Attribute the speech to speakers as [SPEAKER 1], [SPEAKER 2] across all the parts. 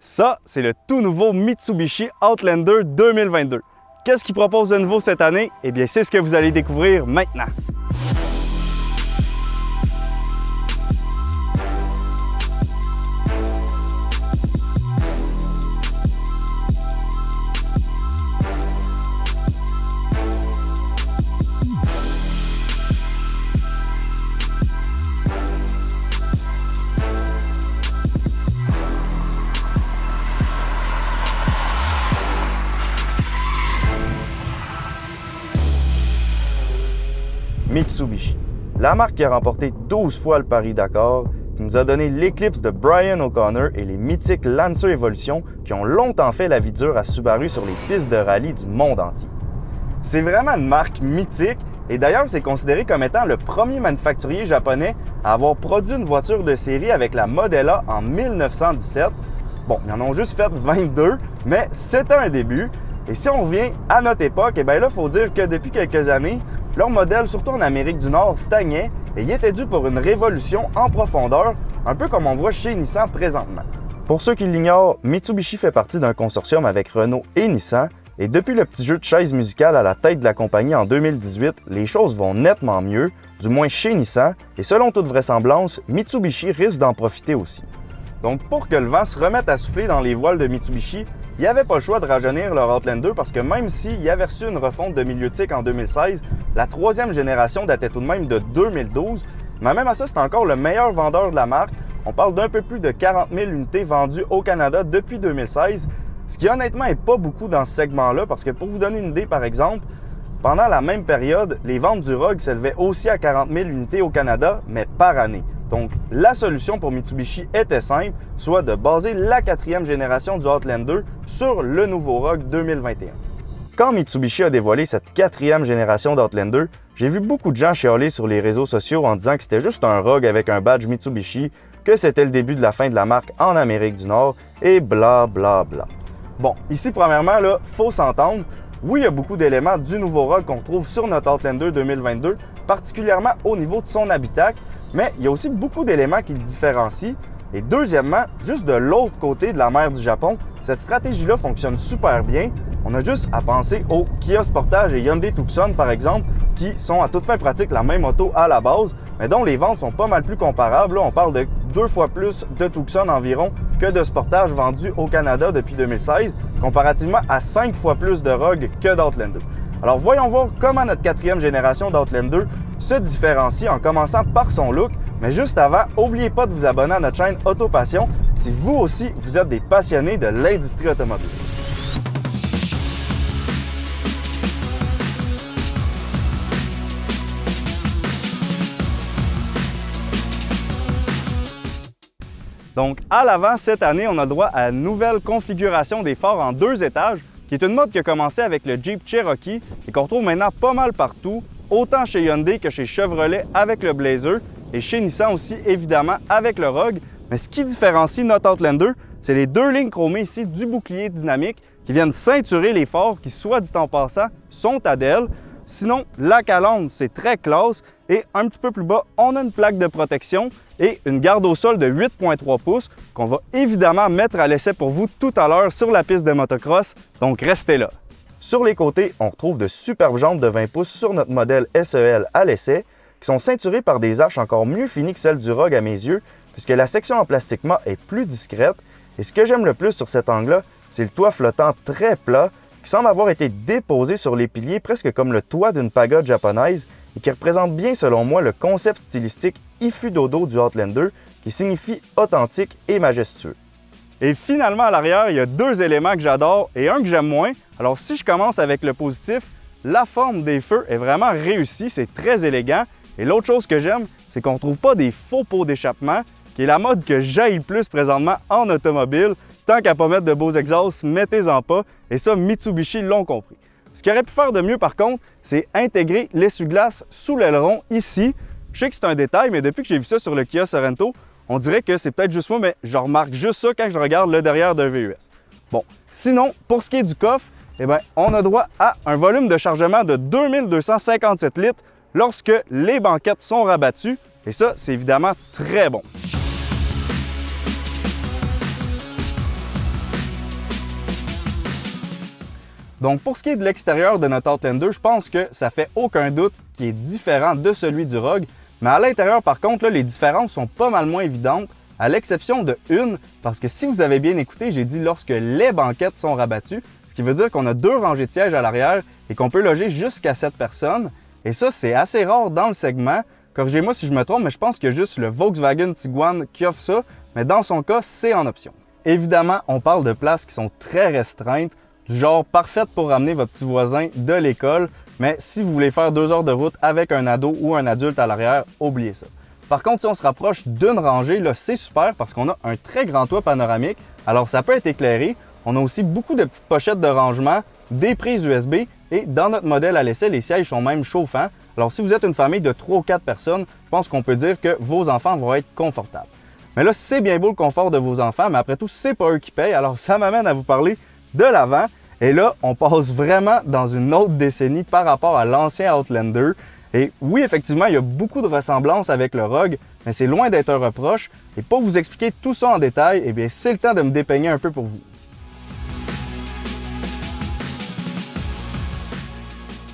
[SPEAKER 1] Ça, c'est le tout nouveau Mitsubishi Outlander 2022. Qu'est-ce qu'il propose de nouveau cette année? Eh bien, c'est ce que vous allez découvrir maintenant.
[SPEAKER 2] Mitsubishi, la marque qui a remporté 12 fois le Paris-Dakar, qui nous a donné l'Eclipse de Brian O'Connor et les mythiques Lancer Evolution qui ont longtemps fait la vie dure à Subaru sur les pistes de rallye du monde entier. C'est vraiment une marque mythique et d'ailleurs c'est considéré comme étant le premier manufacturier japonais à avoir produit une voiture de série avec la Model A en 1917. Bon, ils en ont juste fait 22, mais c'était un début. Et si on revient à notre époque, eh bien là, il faut dire que depuis quelques années, leur modèle, surtout en Amérique du Nord, stagnait et il était dû pour une révolution en profondeur, un peu comme on voit chez Nissan présentement. Pour ceux qui l'ignorent, Mitsubishi fait partie d'un consortium avec Renault et Nissan, et depuis le petit jeu de chaise musicale à la tête de la compagnie en 2018, les choses vont nettement mieux, du moins chez Nissan, et selon toute vraisemblance, Mitsubishi risque d'en profiter aussi. Donc pour que le vent se remette à souffler dans les voiles de Mitsubishi, il n'y avait pas le choix de rajeunir leur Outlander parce que même s'il avait reçu une refonte de milieu de cycle en 2016, la troisième génération datait tout de même de 2012. Mais même à ça, c'est encore le meilleur vendeur de la marque. On parle d'un peu plus de 40 000 unités vendues au Canada depuis 2016, ce qui honnêtement n'est pas beaucoup dans ce segment-là parce que pour vous donner une idée, par exemple, pendant la même période, les ventes du Rogue s'élevaient aussi à 40 000 unités au Canada, mais par année. Donc, la solution pour Mitsubishi était simple, soit de baser la quatrième génération du Outlander sur le nouveau Rogue 2021. Quand Mitsubishi a dévoilé cette quatrième génération d'Outlander, j'ai vu beaucoup de gens chialer sur les réseaux sociaux en disant que c'était juste un Rogue avec un badge Mitsubishi, que c'était le début de la fin de la marque en Amérique du Nord, et bla bla bla. Bon, ici, premièrement, là, faut s'entendre. Oui, il y a beaucoup d'éléments du nouveau Rogue qu'on retrouve sur notre Outlander 2022, particulièrement au niveau de son habitacle, mais il y a aussi beaucoup d'éléments qui le différencient. Et deuxièmement, juste de l'autre côté de la mer du Japon, cette stratégie-là fonctionne super bien. On a juste à penser au Kia Sportage et Hyundai Tucson, par exemple, qui sont à toute fin pratique la même auto à la base, mais dont les ventes sont pas mal plus comparables. Là, on parle de 2 fois plus de Tucson environ que de Sportage vendus au Canada depuis 2016, comparativement à 5 fois plus de Rogue que d'Outlander. Alors voyons voir comment notre quatrième génération d'Outlander se différencie en commençant par son look. Mais juste avant, n'oubliez pas de vous abonner à notre chaîne Autopassion si vous aussi vous êtes des passionnés de l'industrie automobile.
[SPEAKER 1] Donc, à l'avant, cette année, on a le droit à une nouvelle configuration des phares en 2 étages, qui est une mode qui a commencé avec le Jeep Cherokee et qu'on retrouve maintenant pas mal partout, autant chez Hyundai que chez Chevrolet avec le Blazer et chez Nissan aussi, évidemment, avec le Rogue. Mais ce qui différencie notre Outlander, c'est les 2 lignes chromées ici du bouclier dynamique qui viennent ceinturer les phares qui, soit dit en passant, sont Adèle. Sinon, la calandre, c'est très classe. Et un petit peu plus bas, on a une plaque de protection et une garde au sol de 8,3 pouces qu'on va évidemment mettre à l'essai pour vous tout à l'heure sur la piste de motocross. Donc, restez là.
[SPEAKER 2] Sur les côtés, on retrouve de superbes jantes de 20 pouces sur notre modèle SEL à l'essai qui sont ceinturées par des arches encore mieux finies que celles du Rogue à mes yeux puisque la section en plastique mat est plus discrète. Et ce que j'aime le plus sur cet angle-là, c'est le toit flottant très plat qui semble avoir été déposé sur les piliers presque comme le toit d'une pagode japonaise et qui représente bien selon moi le concept stylistique Ifudodo du Outlander qui signifie authentique et majestueux.
[SPEAKER 1] Et finalement à l'arrière, il y a 2 éléments que j'adore et un que j'aime moins. Alors si je commence avec le positif, la forme des feux est vraiment réussie, c'est très élégant. Et l'autre chose que j'aime, c'est qu'on ne trouve pas des faux pots d'échappement, qui est la mode que j'haïs le plus présentement en automobile. Tant qu'à pas mettre de beaux exhausts, mettez-en pas. Et ça, Mitsubishi l'ont compris. Ce qu'il aurait pu faire de mieux, par contre, c'est intégrer l'essuie-glace sous l'aileron ici. Je sais que c'est un détail, mais depuis que j'ai vu ça sur le Kia Sorento, on dirait que c'est peut-être juste moi, mais je remarque juste ça quand je regarde le derrière d'un VUS. Bon, sinon, pour ce qui est du coffre, eh bien, on a droit à un volume de chargement de 2257 litres lorsque les banquettes sont rabattues. Et ça, c'est évidemment très bon. Donc pour ce qui est de l'extérieur de notre Outlander, je pense que ça fait aucun doute qu'il est différent de celui du Rogue. Mais à l'intérieur, par contre, là, les différences sont pas mal moins évidentes, à l'exception de une, parce que si vous avez bien écouté, j'ai dit lorsque les banquettes sont rabattues, ce qui veut dire qu'on a 2 rangées de sièges à l'arrière et qu'on peut loger jusqu'à 7 personnes. Et ça, c'est assez rare dans le segment. Corrigez-moi si je me trompe, mais je pense qu'il y a juste le Volkswagen Tiguan qui offre ça, mais dans son cas, c'est en option. Évidemment, on parle de places qui sont très restreintes, du genre parfaite pour ramener votre petit voisin de l'école, mais si vous voulez faire 2 heures de route avec un ado ou un adulte à l'arrière, oubliez ça. Par contre, si on se rapproche d'une rangée, là, c'est super parce qu'on a un très grand toit panoramique, alors ça peut être éclairé. On a aussi beaucoup de petites pochettes de rangement, des prises USB et dans notre modèle à l'essai, les sièges sont même chauffants. Alors si vous êtes une famille de 3 ou 4 personnes, je pense qu'on peut dire que vos enfants vont être confortables. Mais là, c'est bien beau le confort de vos enfants, mais après tout, c'est pas eux qui payent. Alors ça m'amène à vous parler de l'avant. Et là, on passe vraiment dans une autre décennie par rapport à l'ancien Outlander. Et oui, effectivement, il y a beaucoup de ressemblances avec le Rogue, mais c'est loin d'être un reproche. Et pour vous expliquer tout ça en détail, eh bien, c'est le temps de me dépeigner un peu pour vous.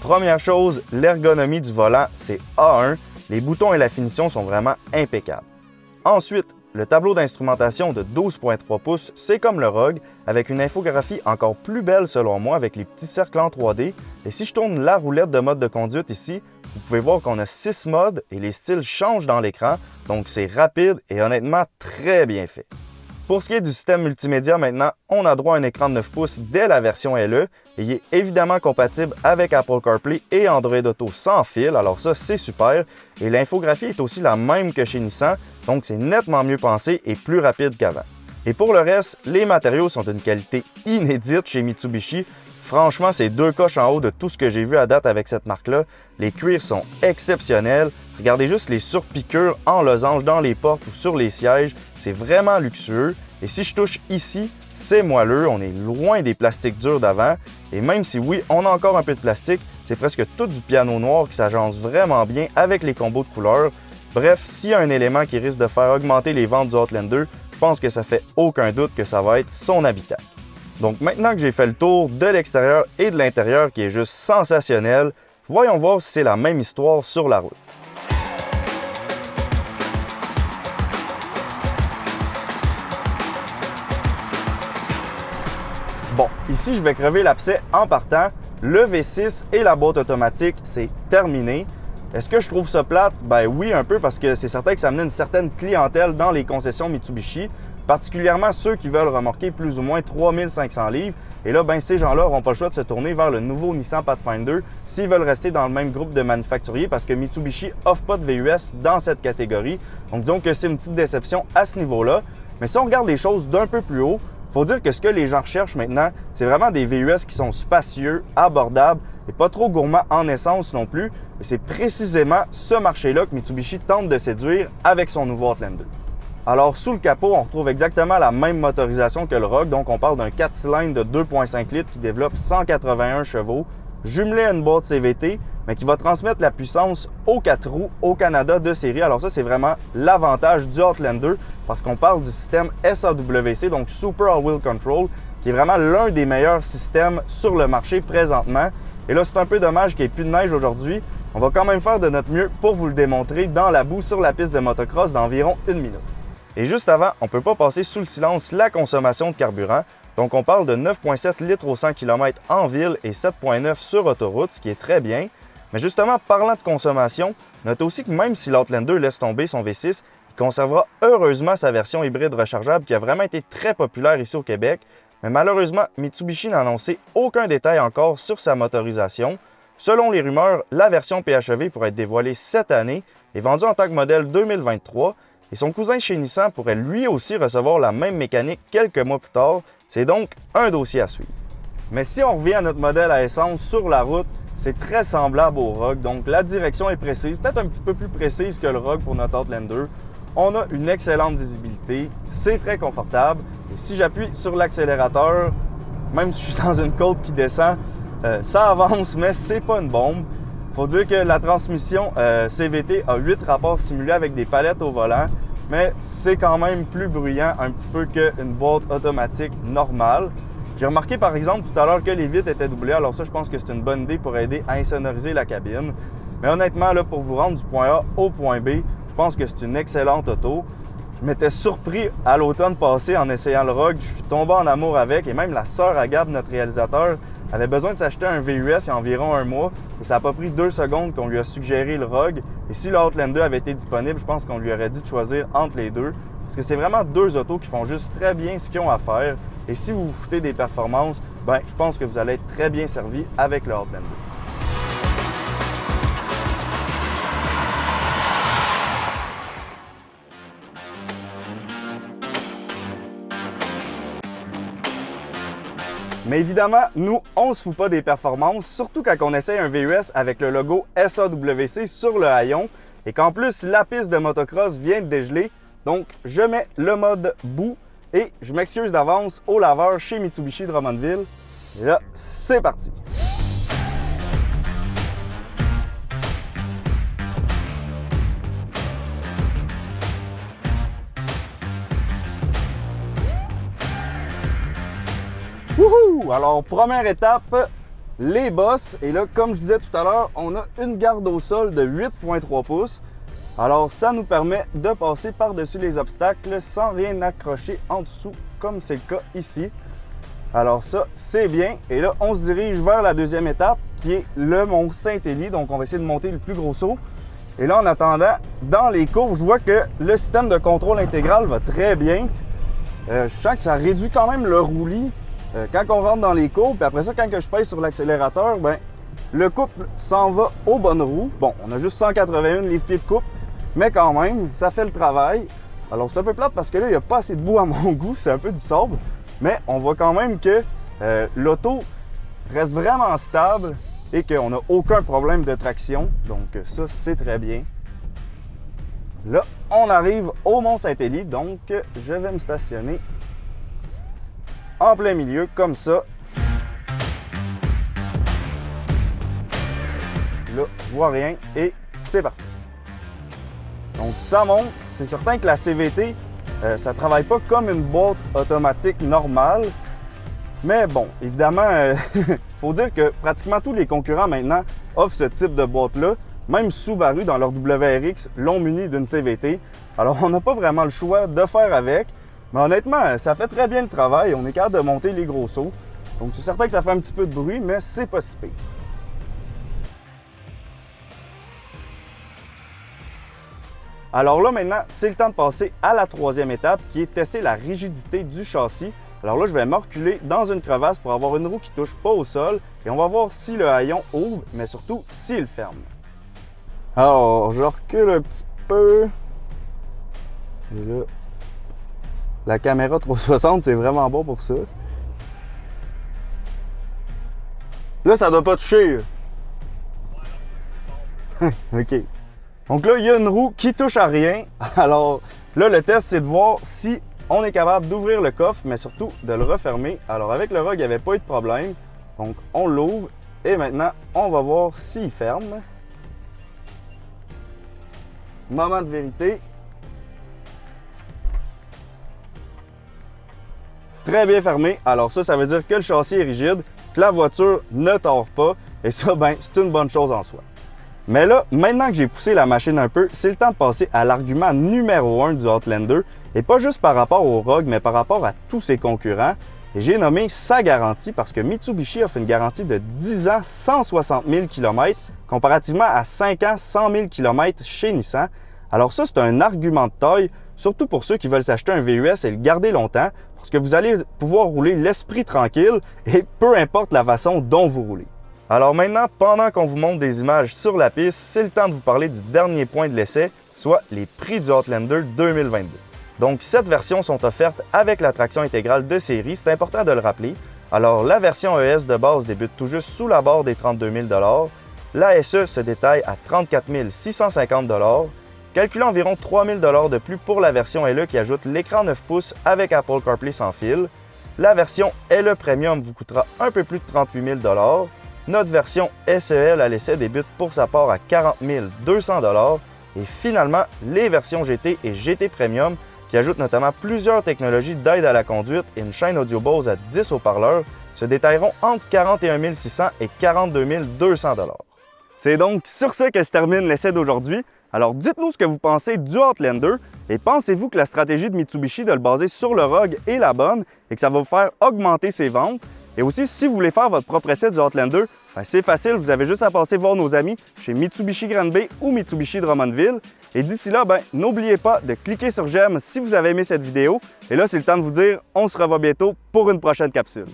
[SPEAKER 2] Première chose, l'ergonomie du volant, c'est A1. Les boutons et la finition sont vraiment impeccables. Ensuite, le tableau d'instrumentation de 12.3 pouces, c'est comme le Rogue, avec une infographie encore plus belle selon moi avec les petits cercles en 3D. Et si je tourne la roulette de mode de conduite ici, vous pouvez voir qu'on a 6 modes et les styles changent dans l'écran, donc c'est rapide et honnêtement très bien fait. Pour ce qui est du système multimédia maintenant, on a droit à un écran de 9 pouces dès la version LE et il est évidemment compatible avec Apple CarPlay et Android Auto sans fil, alors ça c'est super. Et l'infographie est aussi la même que chez Nissan, donc c'est nettement mieux pensé et plus rapide qu'avant. Et pour le reste, les matériaux sont d'une qualité inédite chez Mitsubishi. Franchement, c'est 2 coches en haut de tout ce que j'ai vu à date avec cette marque-là. Les cuirs sont exceptionnels. Regardez juste les surpiqûres en losange dans les portes ou sur les sièges. C'est vraiment luxueux. Et si je touche ici, c'est moelleux. On est loin des plastiques durs d'avant. Et même si oui, on a encore un peu de plastique, c'est presque tout du piano noir qui s'agence vraiment bien avec les combos de couleurs. Bref, s'il y a un élément qui risque de faire augmenter les ventes du Outlander, je pense que ça fait aucun doute que ça va être son habitat. Donc maintenant que j'ai fait le tour de l'extérieur et de l'intérieur qui est juste sensationnel, voyons voir si c'est la même histoire sur la route. Bon, ici je vais crever l'abcès en partant. Le V6 et la boîte automatique, c'est terminé. Est-ce que je trouve ça plate? Ben oui, un peu, parce que c'est certain que ça amenait une certaine clientèle dans les concessions Mitsubishi, particulièrement ceux qui veulent remorquer plus ou moins 3500 livres. Et là, ben, ces gens-là n'auront pas le choix de se tourner vers le nouveau Nissan Pathfinder s'ils veulent rester dans le même groupe de manufacturiers, parce que Mitsubishi offre pas de VUS dans cette catégorie. Donc disons que c'est une petite déception à ce niveau-là. Mais si on regarde les choses d'un peu plus haut, il faut dire que ce que les gens recherchent maintenant, c'est vraiment des VUS qui sont spacieux, abordables et pas trop gourmands en essence non plus. Et c'est précisément ce marché-là que Mitsubishi tente de séduire avec son nouveau Outlander. Alors, sous le capot, on retrouve exactement la même motorisation que le Rogue. Donc, on parle d'un 4 cylindres de 2,5 litres qui développe 181 chevaux, jumelé à une boîte CVT, mais qui va transmettre la puissance aux 4 roues au Canada de série. Alors ça, c'est vraiment l'avantage du Outlander parce qu'on parle du système SAWC, donc Super All-Wheel Control, qui est vraiment l'un des meilleurs systèmes sur le marché présentement. Et là, c'est un peu dommage qu'il n'y ait plus de neige aujourd'hui. On va quand même faire de notre mieux pour vous le démontrer dans la boue sur la piste de motocross d'environ 1 minute. Et juste avant, on ne peut pas passer sous le silence la consommation de carburant. Donc on parle de 9,7 litres au 100 km en ville et 7,9 sur autoroute, ce qui est très bien. Mais justement, parlant de consommation, notez aussi que même si l'Outlander laisse tomber son V6, il conservera heureusement sa version hybride rechargeable qui a vraiment été très populaire ici au Québec. Mais malheureusement, Mitsubishi n'a annoncé aucun détail encore sur sa motorisation. Selon les rumeurs, la version PHEV pourrait être dévoilée cette année et vendue en tant que modèle 2023. Et son cousin chez Nissan pourrait lui aussi recevoir la même mécanique quelques mois plus tard. C'est donc un dossier à suivre. Mais si on revient à notre modèle à essence sur la route, c'est très semblable au Rogue. Donc la direction est précise, peut-être un petit peu plus précise que le Rogue pour notre Outlander. On a une excellente visibilité, c'est très confortable. Et si j'appuie sur l'accélérateur, même si je suis dans une côte qui descend, ça avance, mais c'est pas une bombe. Faut dire que la transmission CVT a 8 rapports simulés avec des palettes au volant, mais c'est quand même plus bruyant un petit peu qu'une boîte automatique normale.
[SPEAKER 1] J'ai remarqué par exemple tout à l'heure que les vitres étaient doublées, alors ça je pense que c'est une bonne idée pour aider à insonoriser la cabine. Mais honnêtement, là, pour vous rendre du point A au point B, je pense que c'est une excellente auto. Je m'étais surpris à l'automne passé en essayant le Rogue, je suis tombé en amour avec et même la sœur à Gab, notre réalisateur, avait besoin de s'acheter un VUS il y a environ un mois et ça n'a pas pris 2 secondes qu'on lui a suggéré le Rogue. Et si le Outlander avait été disponible, je pense qu'on lui aurait dit de choisir entre les deux parce que c'est vraiment deux autos qui font juste très bien ce qu'ils ont à faire. Et si vous vous foutez des performances, je pense que vous allez être très bien servi avec le Outlander. Mais évidemment, nous, on se fout pas des performances, surtout quand on essaye un VUS avec le logo SAWC sur le haillon et qu'en plus, la piste de motocross vient de dégeler. Donc, je mets le mode boue et je m'excuse d'avance au laveur chez Mitsubishi Drummondville. Et là, c'est parti! Wouhou! Alors, première étape, les bosses. Et là, comme je disais tout à l'heure, on a une garde au sol de 8,3 pouces. Alors, ça nous permet de passer par-dessus les obstacles sans rien accrocher en dessous, comme c'est le cas ici. Alors ça, c'est bien. Et là, on se dirige vers la deuxième étape, qui est le Mont Saint-Élie. Donc, on va essayer de monter le plus gros saut. Et là, en attendant, dans les courbes, je vois que le système de contrôle intégral va très bien. Je sens que ça réduit quand même le roulis. Quand on rentre dans les courbes, puis après ça, quand je pèse sur l'accélérateur, le couple s'en va aux bonnes roues. Bon, on a juste 181 livres-pieds de couple, mais quand même, ça fait le travail. Alors, c'est un peu plate parce que là, il n'y a pas assez de boue à mon goût, c'est un peu du sable, mais on voit quand même que l'auto reste vraiment stable et qu'on n'a aucun problème de traction. Donc, ça, c'est très bien. Là, on arrive au Mont Saint-Élie, donc je vais me stationner en plein milieu, comme ça. Là, je vois rien et c'est parti. Donc, ça monte. C'est certain que la CVT, ça ne travaille pas comme une boîte automatique normale. Mais bon, évidemment, il faut dire que pratiquement tous les concurrents maintenant offrent ce type de boîte-là. Même Subaru, dans leur WRX, l'ont muni d'une CVT. Alors, on n'a pas vraiment le choix de faire avec. Mais honnêtement, ça fait très bien le travail. On est capable de monter les gros sauts. Donc, c'est certain que ça fait un petit peu de bruit, mais c'est pas si pire. Alors là, maintenant, c'est le temps de passer à la troisième étape, qui est tester la rigidité du châssis. Alors là, je vais me reculer dans une crevasse pour avoir une roue qui ne touche pas au sol. Et on va voir si le haillon ouvre, mais surtout s'il ferme. Alors, je recule un petit peu. Et là, la caméra 360, c'est vraiment bon pour ça. Là, ça doit pas toucher. OK. Donc là, il y a une roue qui touche à rien. Alors là, le test, c'est de voir si on est capable d'ouvrir le coffre, mais surtout de le refermer. Alors avec le Rogue, il n'y avait pas eu de problème. Donc on l'ouvre et maintenant, on va voir s'il ferme. Moment de vérité. Très bien fermé. Alors ça veut dire que le châssis est rigide, que la voiture ne tord pas. Et ça, c'est une bonne chose en soi. Mais là, maintenant que j'ai poussé la machine un peu, c'est le temps de passer à l'argument numéro 1 du Outlander. Et pas juste par rapport au Rogue, mais par rapport à tous ses concurrents. Et j'ai nommé sa garantie parce que Mitsubishi offre une garantie de 10 ans, 160 000 km, comparativement à 5 ans, 100 000 km chez Nissan. Alors ça, c'est un argument de taille, surtout pour ceux qui veulent s'acheter un VUS et le garder longtemps, parce que vous allez pouvoir rouler l'esprit tranquille et peu importe la façon dont vous roulez. Alors maintenant, pendant qu'on vous montre des images sur la piste, c'est le temps de vous parler du dernier point de l'essai, soit les prix du Outlander 2022. Donc, 7 versions sont offertes avec la traction intégrale de série, c'est important de le rappeler. Alors, la version ES de base débute tout juste sous la barre des 32 000 $. La SE se détaille à 34 650 $, calculant environ 3 000 $ de plus pour la version LE qui ajoute l'écran 9 pouces avec Apple CarPlay sans fil. La version LE Premium vous coûtera un peu plus de 38 000 $. Notre version SEL à l'essai débute pour sa part à 40 200 $. Et finalement, les versions GT et GT Premium
[SPEAKER 2] qui ajoute notamment plusieurs technologies d'aide à la conduite et une chaîne audio Bose à 10 haut-parleurs, se détailleront entre 41 600 et 42 200 $. C'est donc sur ce que se termine l'essai d'aujourd'hui. Alors dites-nous ce que vous pensez du Outlander et pensez-vous que la stratégie de Mitsubishi de le baser sur le Rogue est la bonne et que ça va vous faire augmenter ses ventes? Et aussi, si vous voulez faire votre propre essai du Outlander, c'est facile, vous avez juste à passer voir nos amis chez Mitsubishi Granby ou Mitsubishi Drummondville. Et d'ici là, n'oubliez pas de cliquer sur j'aime si vous avez aimé cette vidéo. Et là, c'est le temps de vous dire, on se revoit bientôt pour une prochaine capsule.